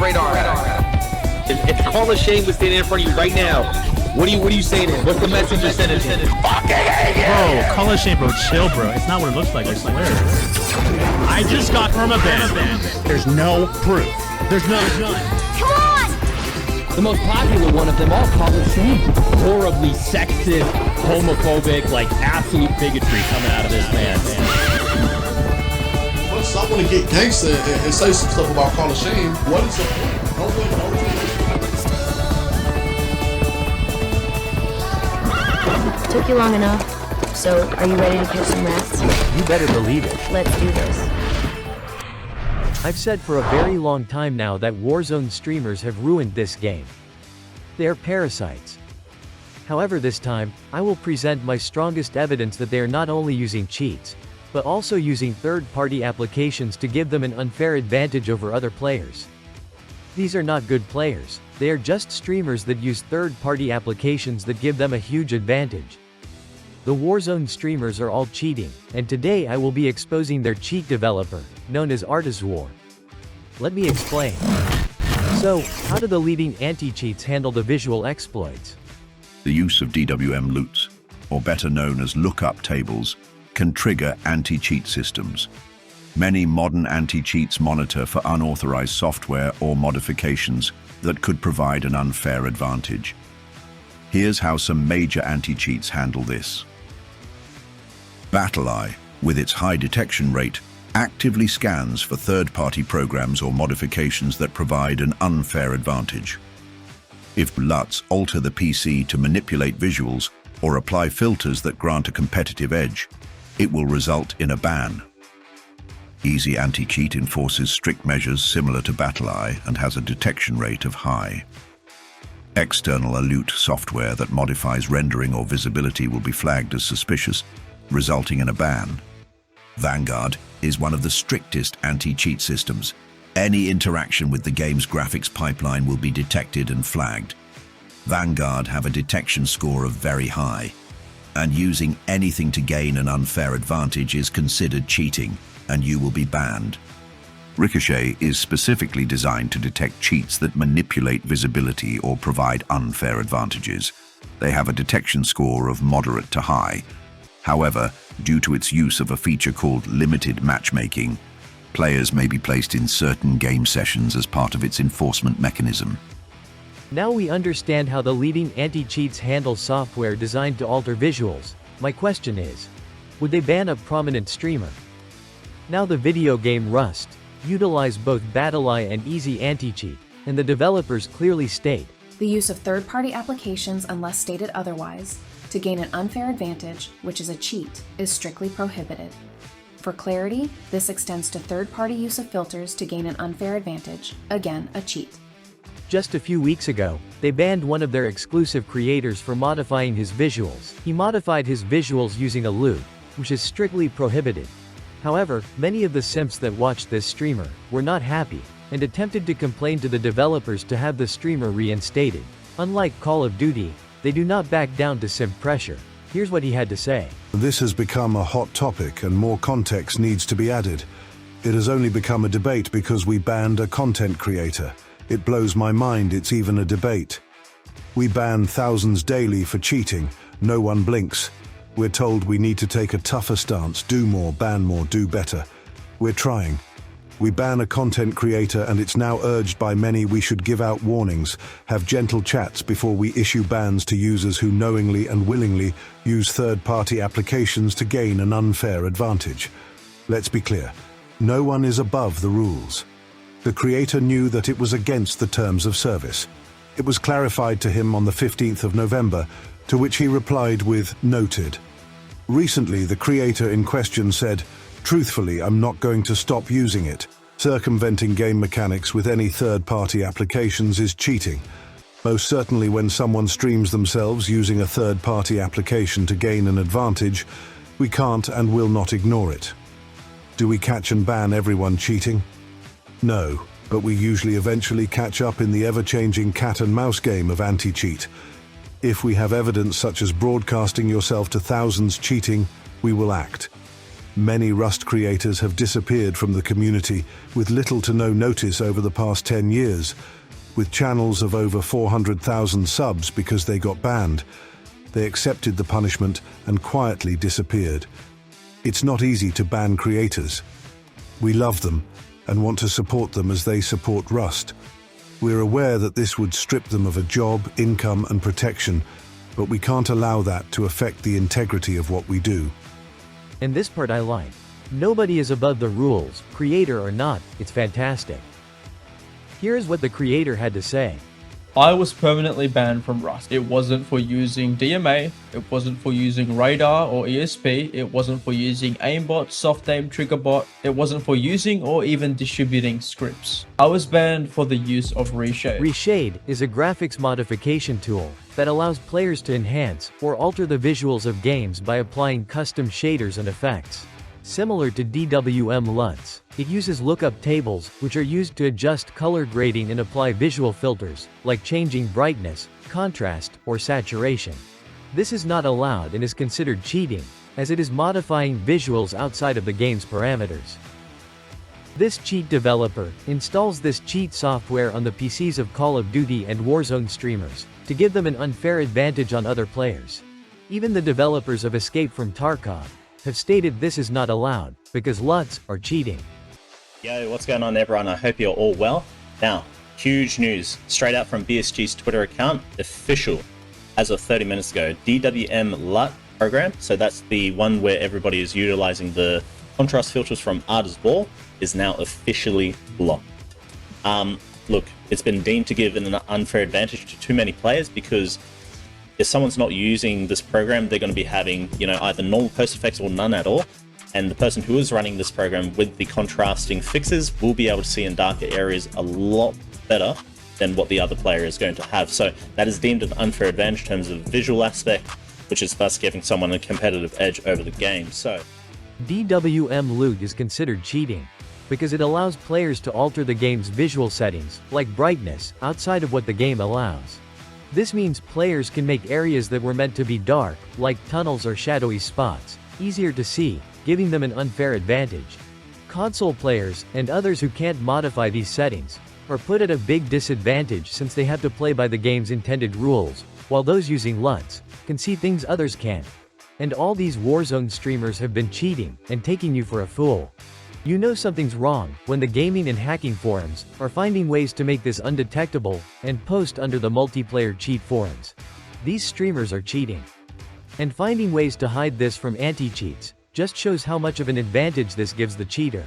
the radar. If Call of Shame was standing in front of you right now, what are you saying? What's the message you're sending? Bro, Call of Shame, bro. Chill, bro. It's not what it looks like, I swear. I just got from a band. There's no proof. There's none. Come on! The most popular one of them all, Call of Shame. Horribly sexist, homophobic, like absolute bigotry coming out of this man. Well, stop when to get gangster and say some stuff about Call of Shame. What is the point? Took you long enough. So, are you ready to catch some rats? You better believe it. Let's do this. I've said for a very long time now that Warzone streamers have ruined this game. They are parasites. However, this time, I will present my strongest evidence that they are not only using cheats, but also using third-party applications to give them an unfair advantage over other players. These are not good players, they are just streamers that use third-party applications that give them a huge advantage. The Warzone streamers are all cheating, and today I will be exposing their cheat developer, known as Artis War. Let me explain. So, how do the leading anti-cheats handle the visual exploits? The use of DWM LUTs, or better known as lookup tables, can trigger anti-cheat systems. Many modern anti-cheats monitor for unauthorized software or modifications that could provide an unfair advantage. Here's how some major anti-cheats handle this. BattleEye, with its high detection rate, actively scans for third-party programs or modifications that provide an unfair advantage. If LUTs alter the PC to manipulate visuals or apply filters that grant a competitive edge, it will result in a ban. Easy Anti-Cheat enforces strict measures similar to BattleEye and has a detection rate of high. External LUT software that modifies rendering or visibility will be flagged as suspicious, resulting in a ban. Vanguard is one of the strictest anti-cheat systems. Any interaction with the game's graphics pipeline will be detected and flagged. Vanguard have a detection score of very high, and using anything to gain an unfair advantage is considered cheating, and you will be banned. Ricochet is specifically designed to detect cheats that manipulate visibility or provide unfair advantages. They have a detection score of moderate to high. However, due to its use of a feature called limited matchmaking, players may be placed in certain game sessions as part of its enforcement mechanism. Now we understand how the leading anti-cheats handle software designed to alter visuals. My question is, would they ban a prominent streamer? Now the video game Rust utilize both BattleEye and Easy Anti-Cheat, and the developers clearly state the use of third-party applications unless stated otherwise to gain an unfair advantage, which is a cheat, is strictly prohibited. For clarity, this extends to third-party use of filters to gain an unfair advantage, again a cheat. Just a few weeks ago, they banned one of their exclusive creators for modifying his visuals. He modified his visuals using a LUT, which is strictly prohibited. However, many of the simps that watched this streamer were not happy, and attempted to complain to the developers to have the streamer reinstated. Unlike Call of Duty, they do not back down to simp pressure. Here's what he had to say. This has become a hot topic and more context needs to be added. It has only become a debate because we banned a content creator. It blows my mind it's even a debate. We ban thousands daily for cheating. No one blinks. We're told we need to take a tougher stance, do more, ban more, do better. We're trying. We ban a content creator and it's now urged by many we should give out warnings, have gentle chats before we issue bans to users who knowingly and willingly use third-party applications to gain an unfair advantage. Let's be clear, no one is above the rules. The creator knew that it was against the terms of service. It was clarified to him on the 15th of November, to which he replied with "noted." Recently, the creator in question said, "Truthfully, I'm not going to stop using it. Circumventing game mechanics with any third-party applications is cheating. Most certainly when someone streams themselves using a third-party application to gain an advantage, we can't and will not ignore it." Do we catch and ban everyone cheating? No, but we usually eventually catch up in the ever-changing cat and mouse game of anti-cheat. If we have evidence such as broadcasting yourself to thousands cheating, we will act. Many Rust creators have disappeared from the community with little to no notice over the past 10 years, with channels of over 400,000 subs because they got banned. They accepted the punishment and quietly disappeared. It's not easy to ban creators. We love them and want to support them as they support Rust. We're aware that this would strip them of a job, income, and protection, but we can't allow that to affect the integrity of what we do. And this part I like. Nobody is above the rules, creator or not, it's fantastic. Here's what the creator had to say. I was permanently banned from Rust. It wasn't for using DMA, it wasn't for using radar or ESP, it wasn't for using aimbot, soft aim, trigger bot, it wasn't for using or even distributing scripts. I was banned for the use of Reshade. Reshade is a graphics modification tool that allows players to enhance or alter the visuals of games by applying custom shaders and effects. Similar to DWM LUTs, it uses lookup tables, which are used to adjust color grading and apply visual filters, like changing brightness, contrast, or saturation. This is not allowed and is considered cheating, as it is modifying visuals outside of the game's parameters. This cheat developer installs this cheat software on the PCs of Call of Duty and Warzone streamers, to give them an unfair advantage on other players. Even the developers of Escape from Tarkov have stated this is not allowed, because LUTs are cheating. Yo, what's going on everyone? I hope you're all well. Now, huge news, straight out from BSG's Twitter account, official, as of 30 minutes ago, DWM LUT program, so that's the one where everybody is utilizing the contrast filters from Artis War, is now officially blocked. Look, it's been deemed to give an unfair advantage to too many players because if someone's not using this program, they're going to be having, either normal post effects or none at all. And the person who is running this program with the contrasting fixes will be able to see in darker areas a lot better than what the other player is going to have. So that is deemed an unfair advantage in terms of visual aspect, which is thus giving someone a competitive edge over the game. So DWM LUT is considered cheating, because it allows players to alter the game's visual settings, like brightness, outside of what the game allows. This means players can make areas that were meant to be dark, like tunnels or shadowy spots, easier to see, giving them an unfair advantage. Console players, and others who can't modify these settings, are put at a big disadvantage since they have to play by the game's intended rules, while those using LUTs can see things others can't. And all these Warzone streamers have been cheating and taking you for a fool. You know something's wrong when the gaming and hacking forums are finding ways to make this undetectable and post under the multiplayer cheat forums. These streamers are cheating. And finding ways to hide this from anti-cheats just shows how much of an advantage this gives the cheater.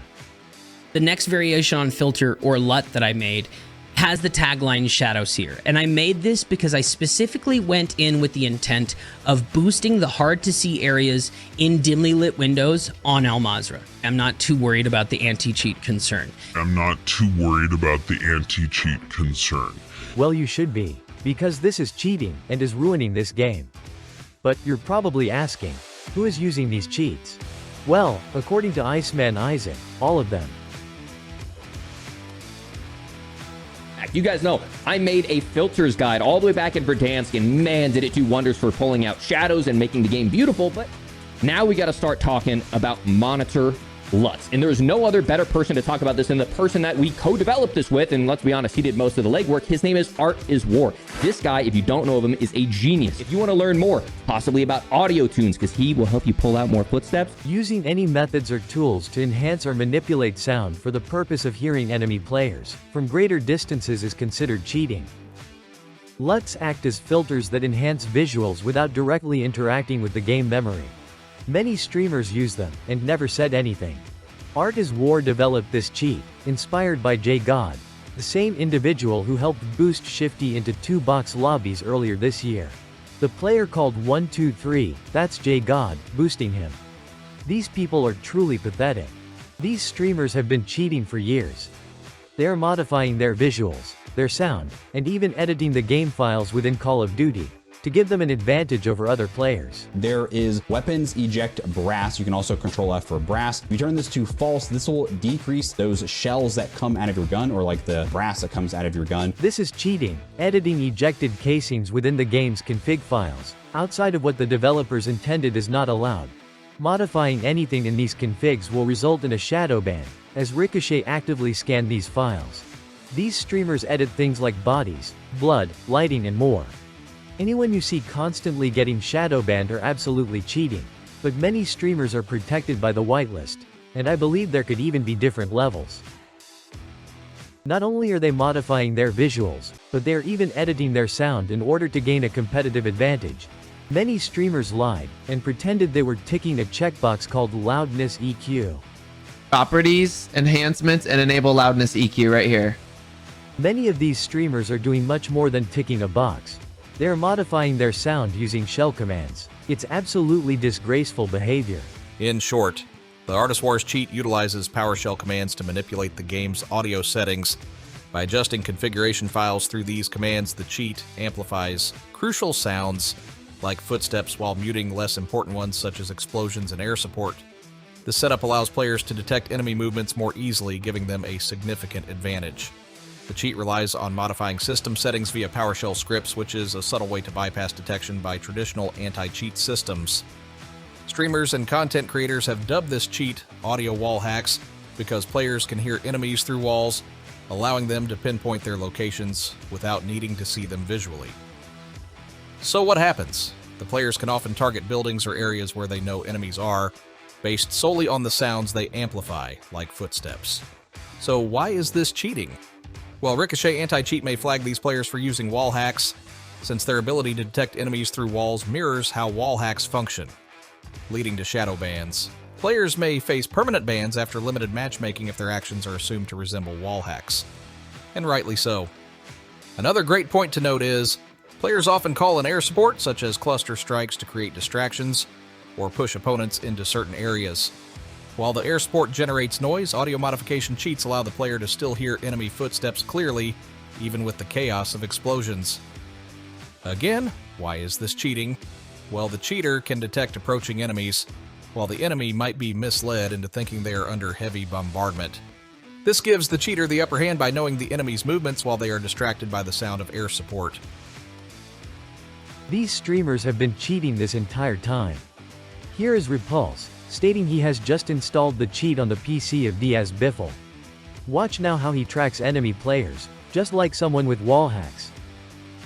The next variation on filter or LUT that I made has the tagline Shadow Seer, and I made this because I specifically went in with the intent of boosting the hard to see areas in dimly lit windows on Al Mazrah. I'm not too worried about the anti-cheat concern. Well, you should be, because this is cheating and is ruining this game. But you're probably asking, who is using these cheats? Well, according to Iceman Isaac, all of them. You guys know, I made a filters guide all the way back in Verdansk, and man, did it do wonders for pulling out shadows and making the game beautiful, but now we got to start talking about monitor LUTs. And there's no other better person to talk about this than the person that we co-developed this with, and let's be honest, he did most of the legwork. His name is Artis War. This guy, if you don't know of him, is a genius. If you want to learn more, possibly about audio tunes, because he will help you pull out more footsteps. Using any methods or tools to enhance or manipulate sound for the purpose of hearing enemy players from greater distances is considered cheating. LUTs act as filters that enhance visuals without directly interacting with the game memory. Many streamers use them and never said anything. Artis War developed this cheat, inspired by JGod, the same individual who helped boost Shifty into 2-box lobbies earlier this year. The player called 123, that's JGod, boosting him. These people are truly pathetic. These streamers have been cheating for years. They are modifying their visuals, their sound, and even editing the game files within Call of Duty to give them an advantage over other players. There is weapons eject brass. You can also control F for brass. If you turn this to false, this will decrease those shells that come out of your gun, or like the brass that comes out of your gun. This is cheating, editing ejected casings within the game's config files, outside of what the developers intended is not allowed. Modifying anything in these configs will result in a shadow ban, as Ricochet actively scanned these files. These streamers edit things like bodies, blood, lighting and more. Anyone you see constantly getting shadow banned are absolutely cheating, but many streamers are protected by the whitelist, and I believe there could even be different levels. Not only are they modifying their visuals, but they're even editing their sound in order to gain a competitive advantage. Many streamers lied, and pretended they were ticking a checkbox called loudness EQ. Properties, enhancements, and enable loudness EQ right here. Many of these streamers are doing much more than ticking a box. They are modifying their sound using shell commands. It's absolutely disgraceful behavior. In short, the Artis War's cheat utilizes PowerShell commands to manipulate the game's audio settings. By adjusting configuration files through these commands, the cheat amplifies crucial sounds like footsteps while muting less important ones such as explosions and air support. This setup allows players to detect enemy movements more easily, giving them a significant advantage. The cheat relies on modifying system settings via PowerShell scripts, which is a subtle way to bypass detection by traditional anti-cheat systems. Streamers and content creators have dubbed this cheat audio wall hacks because players can hear enemies through walls, allowing them to pinpoint their locations without needing to see them visually. So what happens? The players can often target buildings or areas where they know enemies are, based solely on the sounds they amplify, like footsteps. So why is this cheating? Well, Ricochet anti-cheat may flag these players for using wall hacks, since their ability to detect enemies through walls mirrors how wall hacks function, leading to shadow bans. Players may face permanent bans after limited matchmaking if their actions are assumed to resemble wall hacks. And rightly so. Another great point to note is, players often call in air support, such as cluster strikes, to create distractions or push opponents into certain areas. While the air support generates noise, audio modification cheats allow the player to still hear enemy footsteps clearly, even with the chaos of explosions. Again, why is this cheating? Well, the cheater can detect approaching enemies, while the enemy might be misled into thinking they are under heavy bombardment. This gives the cheater the upper hand by knowing the enemy's movements while they are distracted by the sound of air support. These streamers have been cheating this entire time. Here is Repulse, stating he has just installed the cheat on the PC of Diaz Biffle. Watch now how he tracks enemy players, just like someone with wall hacks.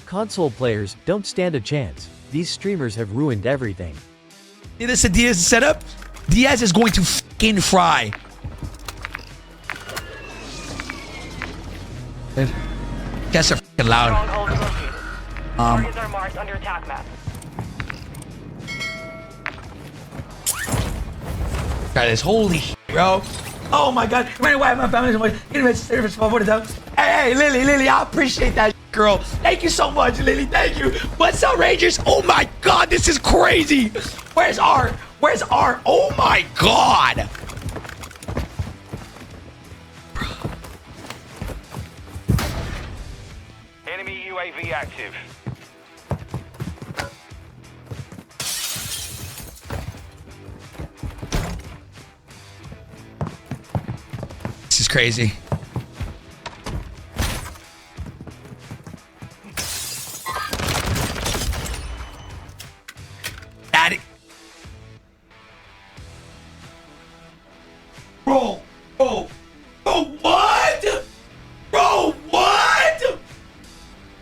Console players don't stand a chance. These streamers have ruined everything. This is Diaz's setup. Diaz is going to fucking fry. Guys are fucking loud. Targets are marked under attack map. Guys, holy shit, bro. Oh my god. Man, why my family is Hey, Lily, I appreciate that, girl. Thank you so much, Lily. Thank you. What's up, Rangers? Oh my god, this is crazy. Where's R? Where's R? Oh my god. Enemy UAV active. This is crazy. Daddy. Bro, what? Bro, what?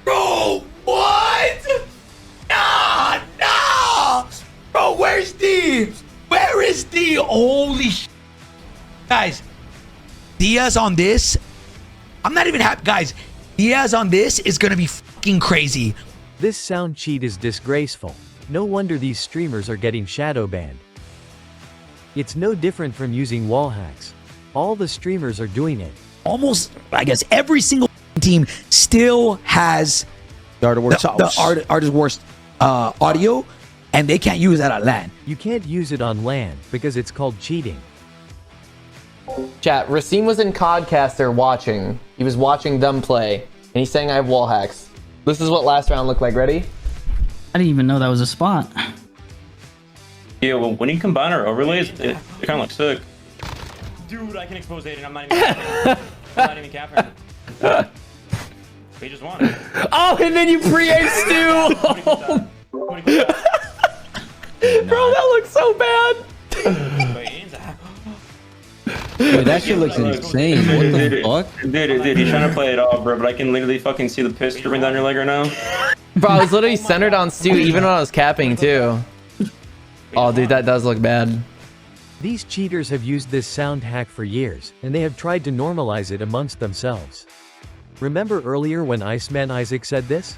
Bro, what? Nah. Bro, where's D? Where is D? Holy sh**. Guys, Diaz on this, I'm not even happy. Guys, Diaz on this is gonna be fucking crazy. This sound cheat is disgraceful. No wonder these streamers are getting shadow banned. It's no different from using wall hacks. All the streamers are doing it. Almost, I guess, every single team still has the Artis War audio, and they can't use that on LAN. You can't use it on LAN because it's called cheating. Chat, Racine was in Codcaster watching. He was watching them play, and he's saying I have wall hacks. This is what last round looked like. Ready? I didn't even know that was a spot. Yeah, well, when you combine our overlays, it kind of looks sick. Dude, I can expose Aiden. I'm not even capping. I'm not even capping. He just won. Oh, and then you pre-ace too. Bro, that looks so bad. Dude, that shit looks insane. What the fuck? Dude, he's trying to play it off, bro, but I can literally fucking see the piss dripping down your leg right now. Bro, I was literally centered on Stu even when I was capping too. Oh, dude, that does look bad. These cheaters have used this sound hack for years, and they have tried to normalize it amongst themselves. Remember earlier when Iceman Isaac said this?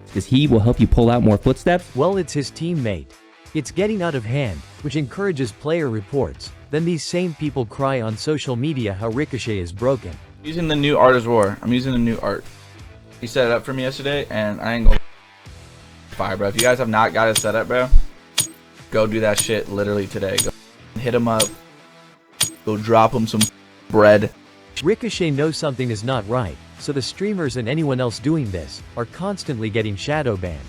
Because he will help you pull out more footsteps? Well, it's his teammate. It's getting out of hand, which encourages player reports. Then these same people cry on social media how Ricochet is broken. Using the new Artis War. I'm using the new art. He set it up for me yesterday, and I ain't gonna fire, bro. If you guys have not got it set up, bro, go do that shit literally today. Go hit him up. Go drop him some bread. Ricochet knows something is not right, so the streamers and anyone else doing this are constantly getting shadow banned.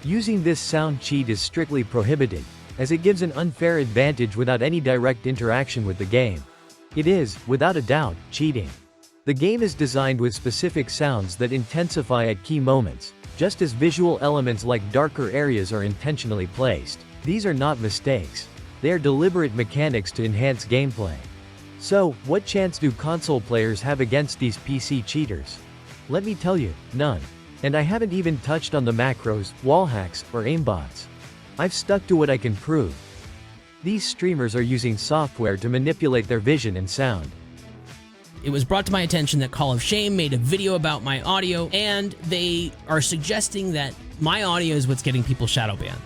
Using this sound cheat is strictly prohibited, as it gives an unfair advantage without any direct interaction with the game. It is, without a doubt, cheating. The game is designed with specific sounds that intensify at key moments, just as visual elements like darker areas are intentionally placed. These are not mistakes. They are deliberate mechanics to enhance gameplay. So, what chance do console players have against these PC cheaters? Let me tell you, none. And I haven't even touched on the macros, wall hacks, or aimbots. I've stuck to what I can prove. These streamers are using software to manipulate their vision and sound. It was brought to my attention that Call of Shame made a video about my audio, and they are suggesting that my audio is what's getting people shadow banned.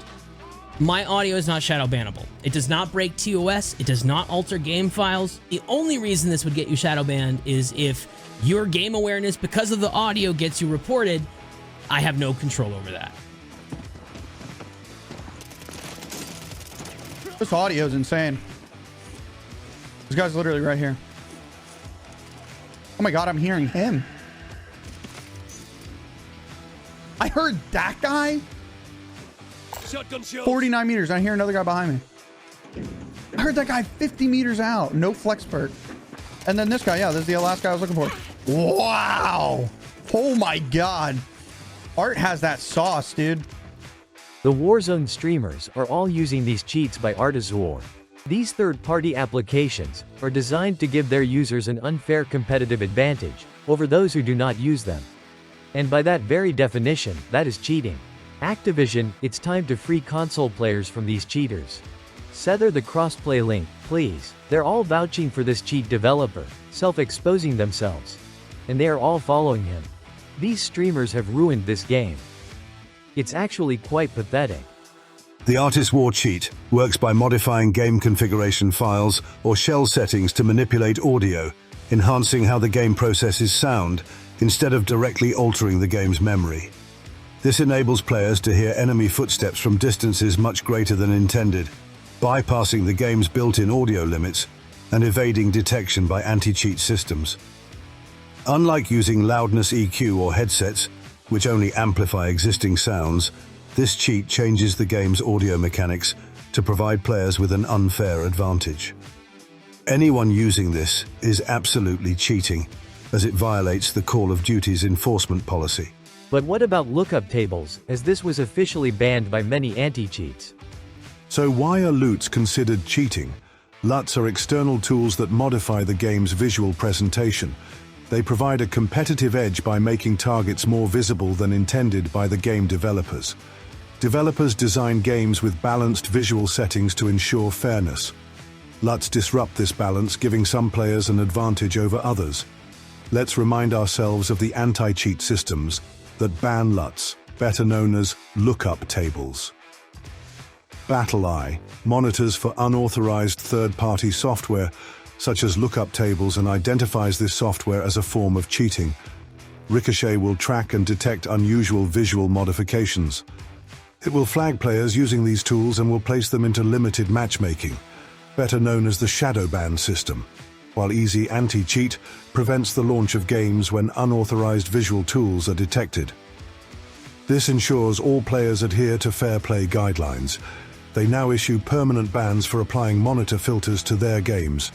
My audio is not shadow bannable. It does not break TOS. It does not alter game files. The only reason this would get you shadow banned is if your game awareness because of the audio gets you reported. I have no control over that. This audio is insane. This guy's literally right here. Oh my god, I'm hearing him. I heard that guy. 49 meters. I hear another guy behind me. I heard that guy 50 meters out. No flex perk. And then this guy. Yeah, this is the last guy I was looking for. Wow. Oh my god. Art has that sauce, dude. The Warzone streamers are all using these cheats by Artis War. These third-party applications are designed to give their users an unfair competitive advantage over those who do not use them. And by that very definition, that is cheating. Activision, it's time to free console players from these cheaters. Sever the crossplay link, please. They're all vouching for this cheat developer, self-exposing themselves. And they are all following him. These streamers have ruined this game. It's actually quite pathetic. The Artis War cheat works by modifying game configuration files or shell settings to manipulate audio, enhancing how the game processes sound, instead of directly altering the game's memory. This enables players to hear enemy footsteps from distances much greater than intended, bypassing the game's built-in audio limits and evading detection by anti-cheat systems. Unlike using loudness EQ or headsets, which only amplify existing sounds, this cheat changes the game's audio mechanics to provide players with an unfair advantage. Anyone using this is absolutely cheating, as it violates the Call of Duty's enforcement policy. But what about lookup tables, as this was officially banned by many anti-cheats? So why are LUTs considered cheating? LUTs are external tools that modify the game's visual presentation. They provide a competitive edge by making targets more visible than intended by the game developers. Developers design games with balanced visual settings to ensure fairness. LUTs disrupt this balance, giving some players an advantage over others. Let's remind ourselves of the anti-cheat systems that ban LUTs, better known as lookup tables. BattleEye monitors for unauthorized third-party software, such as lookup tables, and identifies this software as a form of cheating. Ricochet will track and detect unusual visual modifications. It will flag players using these tools and will place them into limited matchmaking, better known as the shadowbanned system, while Easy Anti-Cheat prevents the launch of games when unauthorized visual tools are detected. This ensures all players adhere to fair play guidelines. They now issue permanent bans for applying monitor filters to their games.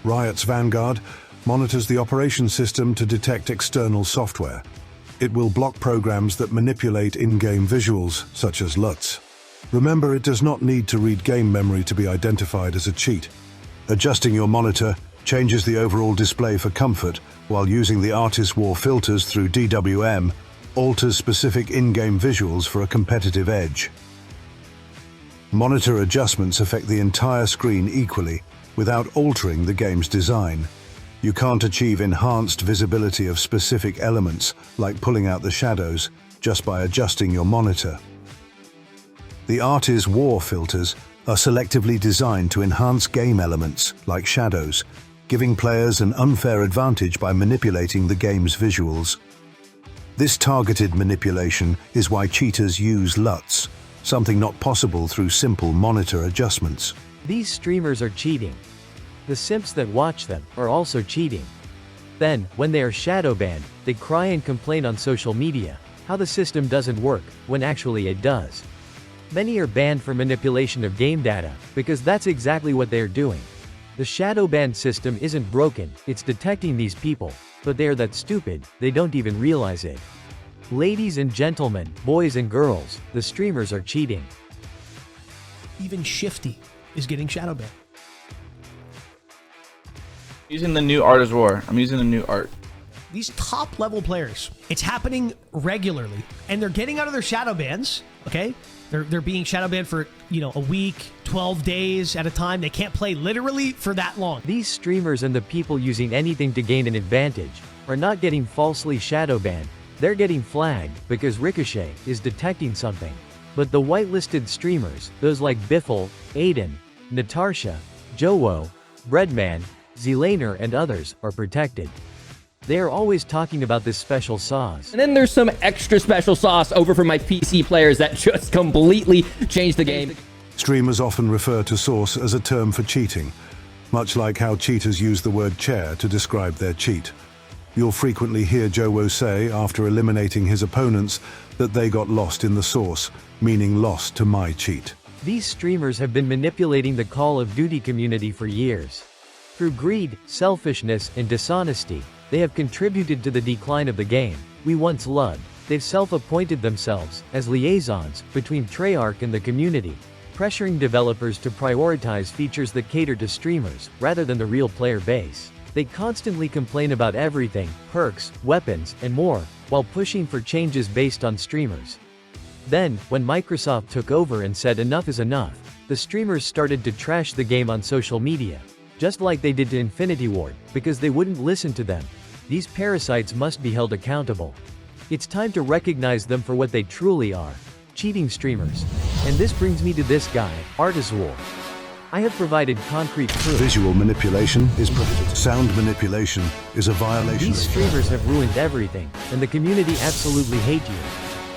Riot's Vanguard monitors the operation system to detect external software. It will block programs that manipulate in-game visuals, such as LUTs. Remember, it does not need to read game memory to be identified as a cheat. Adjusting your monitor changes the overall display for comfort, while using the Artis War filters through DWM alters specific in-game visuals for a competitive edge. Monitor adjustments affect the entire screen equally without altering the game's design. You can't achieve enhanced visibility of specific elements, like pulling out the shadows, just by adjusting your monitor. The Artis War filters are selectively designed to enhance game elements, like shadows, giving players an unfair advantage by manipulating the game's visuals. This targeted manipulation is why cheaters use LUTs, something not possible through simple monitor adjustments. These streamers are cheating. The simps that watch them are also cheating. Then, when they are shadow banned, they cry and complain on social media how the system doesn't work, when actually it does. Many are banned for manipulation of game data, because that's exactly what they are doing. The shadow ban system isn't broken, it's detecting these people, but they are that stupid, they don't even realize it. Ladies and gentlemen, boys and girls, the streamers are cheating. Even Shifty is getting shadow banned. Using the new Artis War. I'm using the new art. These top level players, it's happening regularly, and they're getting out of their shadow bans, okay? They're being shadow banned for, a week, 12 days at a time. They can't play literally for that long. These streamers and the people using anything to gain an advantage are not getting falsely shadow banned. They're getting flagged because Ricochet is detecting something. But the whitelisted streamers, those like Biffle, Aiden, Natasha, Jowo, Breadman, Zelaner and others, are protected. They are always talking about this special sauce. And then there's some extra special sauce over for my PC players that just completely changed the game. Streamers often refer to source as a term for cheating, much like how cheaters use the word chair to describe their cheat. You'll frequently hear Jowo say, after eliminating his opponents, that they got lost in the source, meaning lost to my cheat. These streamers have been manipulating the Call of Duty community for years. Through greed, selfishness, and dishonesty, they have contributed to the decline of the game we once loved. They've self-appointed themselves as liaisons between Treyarch and the community, pressuring developers to prioritize features that cater to streamers rather than the real player base. They constantly complain about everything, perks, weapons, and more, while pushing for changes based on streamers. Then, when Microsoft took over and said enough is enough, the streamers started to trash the game on social media, just like they did to Infinity Ward, because they wouldn't listen to them. These parasites must be held accountable. It's time to recognize them for what they truly are, cheating streamers. And this brings me to this guy, Artis War. I have provided concrete proof. Visual manipulation is prohibited. Sound manipulation is a violation. These streamers have ruined everything, and the community absolutely hate you.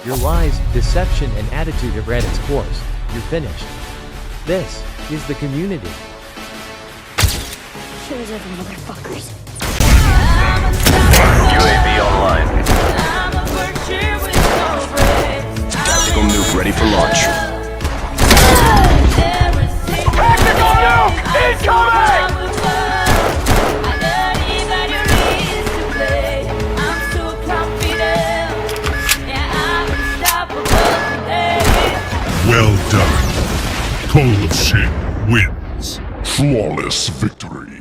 Your lies, deception, and attitude have ran its course. You're finished. This is the community. Here's every motherfuckers. UAV online. Tactical nuke ready for launch. Tactical nuke incoming! Well done. Call of Shame wins. Flawless victory.